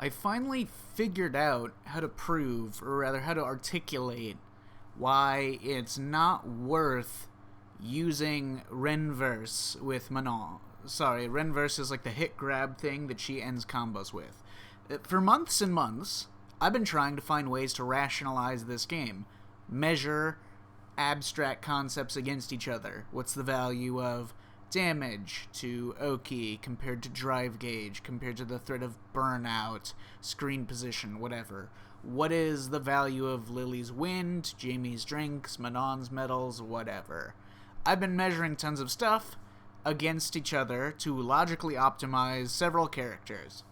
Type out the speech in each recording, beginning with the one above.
I finally figured out how to prove, or rather how to articulate, why it's not worth using Renverse with Manon. Sorry, Renverse is like the hit grab thing that she ends combos with. For months and months, I've been trying to find ways to rationalize this game. Measure abstract concepts against each other. What's the value of damage to Oki compared to drive gauge, compared to the threat of burnout, screen position, whatever? What is the value of Lily's wind, Jamie's drinks, Manon's medals, whatever? I've been measuring tons of stuff against each other to logically optimize several characters.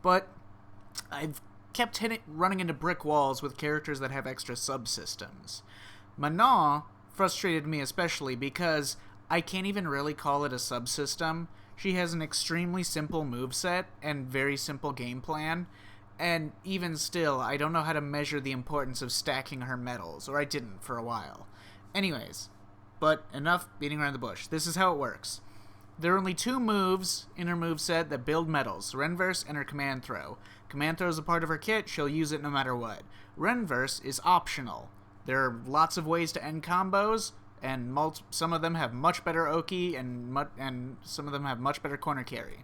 But I've kept running into brick walls with characters that have extra subsystems. Manon frustrated me especially because I can't even really call it a subsystem. She has an extremely simple moveset and very simple game plan, and even still, I don't know how to measure the importance of stacking her medals, or I didn't for a while. Anyways, but enough beating around the bush. This is how it works. There are only two moves in her moveset that build medals, Renverse and her Command Throw. Command Throw is a part of her kit, she'll use it no matter what. Renverse is optional. There are lots of ways to end combos, and some of them have much better Oki, and some of them have much better corner carry.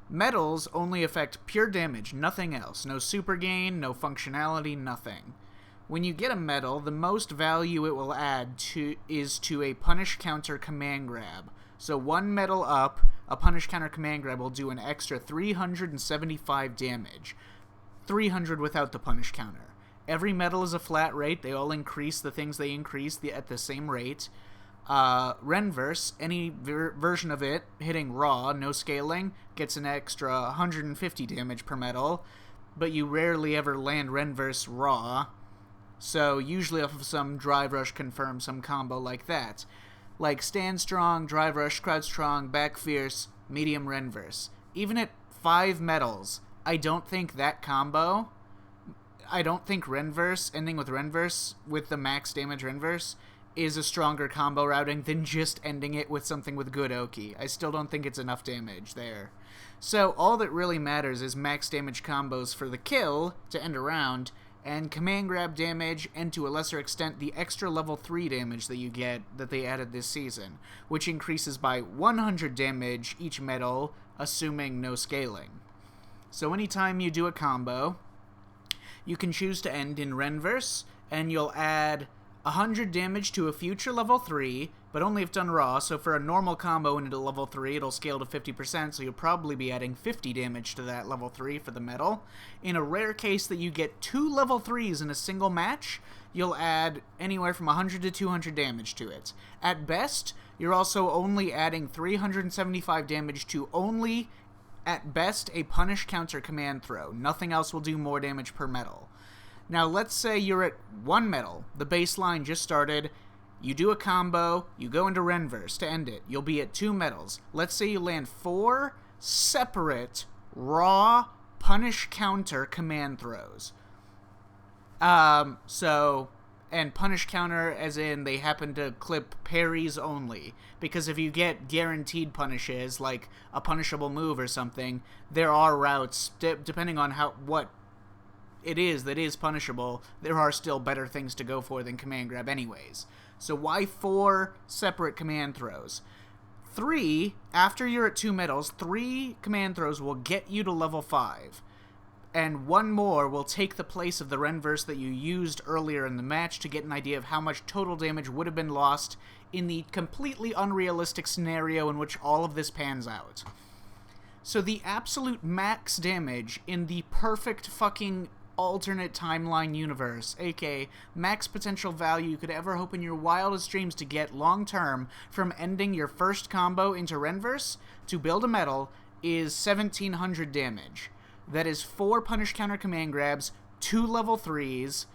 Medals only affect pure damage, nothing else. No super gain, no functionality, nothing. When you get a medal, the most value it will add is to a punish counter command grab. So one medal up, a punish counter command grab will do an extra 375 damage. 300 without the punish counter. Every medal is a flat rate. They all increase the things they increase at the same rate. Renverse, any version of it hitting raw, no scaling, gets an extra 150 damage per medal, but you rarely ever land Renverse raw, so usually off of some Drive Rush Confirm, some combo like that. Like Stand Strong, Drive Rush, Crowd Strong, Back Fierce, Medium Renverse. Even at 5 medals, I don't think Renverse, ending with Renverse, with the max damage Renverse, is a stronger combo routing than just ending it with something with good Oki. I still don't think it's enough damage there. So all that really matters is max damage combos for the kill to end a round, and command grab damage, and to a lesser extent the extra level 3 damage that you get that they added this season, which increases by 100 damage each medal, assuming no scaling. So anytime you do a combo, you can choose to end in Renverse, and you'll add 100 damage to a future level 3, but only if done raw, so for a normal combo into level 3, it'll scale to 50%, so you'll probably be adding 50 damage to that level 3 for the medal. In a rare case that you get 2 level 3s in a single match, you'll add anywhere from 100 to 200 damage to it. At best, you're also only adding 375 damage to only, at best, a punish counter command throw. Nothing else will do more damage per medal. Now, let's say you're at 1 medal. The baseline just started. You do a combo. You go into Renverse to end it. You'll be at 2 medals. Let's say you land 4 separate raw punish counter command throws. And punish counter as in they happen to clip parries only. Because if you get guaranteed punishes, like a punishable move or something, there are routes, depending on what it is that is punishable, there are still better things to go for than command grab anyways. So why 4 separate command throws? 3, after you're at 2 medals, 3 command throws will get you to level 5. And 1 more will take the place of the Renverse that you used earlier in the match to get an idea of how much total damage would have been lost in the completely unrealistic scenario in which all of this pans out. So the absolute max damage in the perfect fucking alternate timeline universe, aka max potential value you could ever hope in your wildest dreams to get long term from ending your first combo into Renverse to build a medal, is 1700 damage. That is 4 punish counter command grabs, 2 level 3s,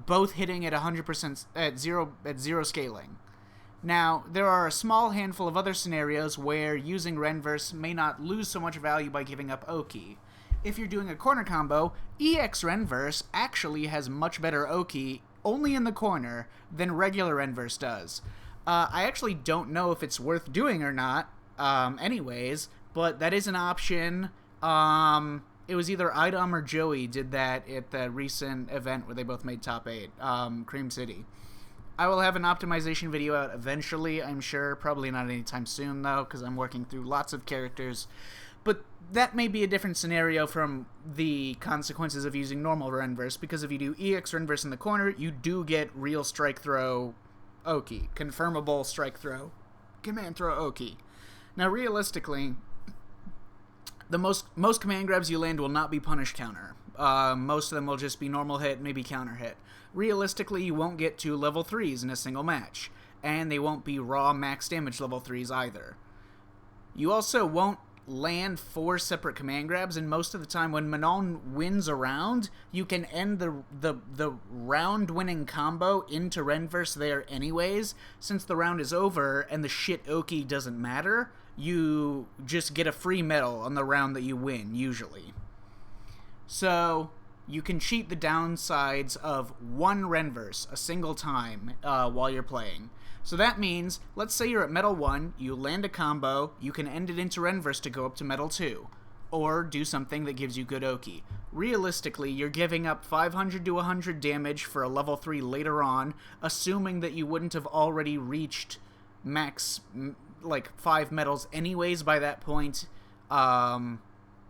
both hitting at 100% at zero scaling. Now, there are a small handful of other scenarios where using Renverse may not lose so much value by giving up Oki. If you're doing a corner combo, EX Renverse actually has much better Oki only in the corner than regular Renverse does. I actually don't know if it's worth doing or not, anyways, but that is an option. It was either Idom or Joey did that at the recent event where they both made top 8, Cream City. I will have an optimization video out eventually, I'm sure. Probably not anytime soon, though, because I'm working through lots of characters. But that may be a different scenario from the consequences of using normal Renverse, because if you do EX Renverse in the corner, you do get real strike throw Oki. Confirmable strike throw. Command throw Oki. Now, realistically, the most command grabs you land will not be punish counter. Most of them will just be normal hit, maybe counter hit. Realistically, you won't get 2 level 3s in a single match, and they won't be raw max damage level 3s either. You also won't land 4 separate command grabs, and most of the time when Manon wins a round, you can end the round-winning combo into Renverse there anyways. Since the round is over and the shit Oki doesn't matter, you just get a free medal on the round that you win, usually. So you can cheat the downsides of 1 Renverse a single time while you're playing. So that means, let's say you're at Metal 1, you land a combo, you can end it into Renverse to go up to Metal 2. Or do something that gives you good Oki. Realistically, you're giving up 500 to 100 damage for a level 3 later on, assuming that you wouldn't have already reached max, 5 medals anyways by that point,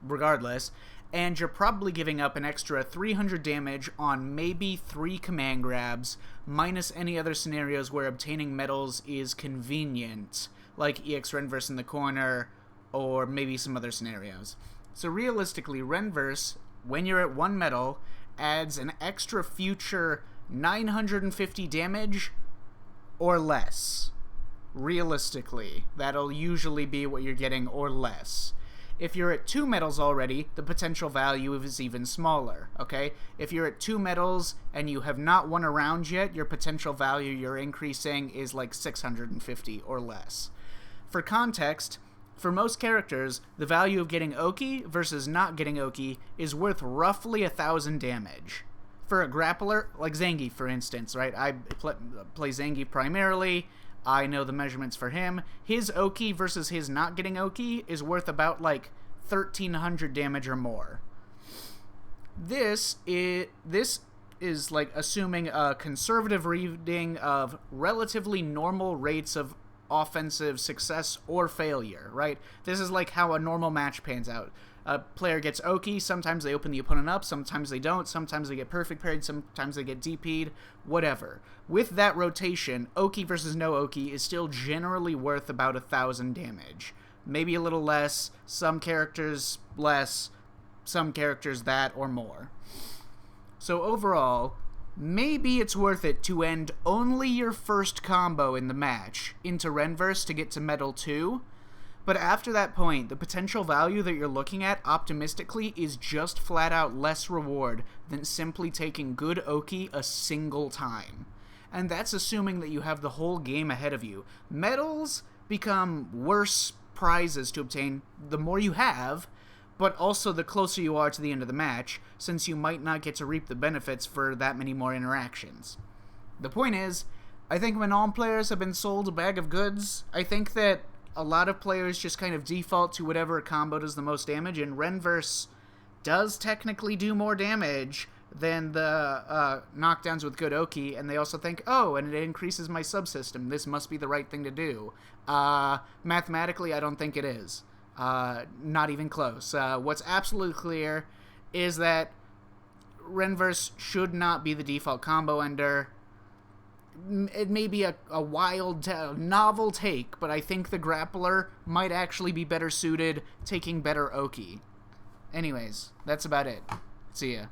regardless. And you're probably giving up an extra 300 damage on maybe 3 command grabs, minus any other scenarios where obtaining medals is convenient, like EX Renverse in the corner, or maybe some other scenarios. So realistically, Renverse, when you're at 1 medal, adds an extra future 950 damage or less. Realistically, that'll usually be what you're getting or less. If you're at 2 medals already, the potential value is even smaller, okay? If you're at 2 medals and you have not won a round yet, your potential value you're increasing is like 650 or less. For context, for most characters, the value of getting Oki versus not getting Oki is worth roughly 1,000 damage. For a grappler, like Zangief for instance, right? I play Zangief primarily. I know the measurements for him. His Oki versus his not getting Oki is worth about 1,300 damage or more. This is like assuming a conservative reading of relatively normal rates of offensive success or failure, right? This is like how a normal match pans out. A player gets Oki, sometimes they open the opponent up, sometimes they don't, sometimes they get perfect parried, sometimes they get DP'd, whatever. With that rotation, Oki versus no Oki is still generally worth about 1,000 damage. Maybe a little less, some characters less, some characters that or more. So overall, maybe it's worth it to end only your first combo in the match into Renverse to get to Metal 2, but after that point, the potential value that you're looking at optimistically is just flat out less reward than simply taking good Oki a single time. And that's assuming that you have the whole game ahead of you. Medals become worse prizes to obtain the more you have, but also the closer you are to the end of the match, since you might not get to reap the benefits for that many more interactions. The point is, I think Manon players have been sold a bag of goods. I think that a lot of players just kind of default to whatever combo does the most damage, and Renverse does technically do more damage than the knockdowns with good Oki, and they also think, oh, and it increases my subsystem, this must be the right thing to do. Mathematically, I don't think it is. Not even close. What's absolutely clear is that Renverse should not be the default combo ender. It may be a wild, novel take, but I think the grappler might actually be better suited taking better Oki. Anyways, that's about it. See ya.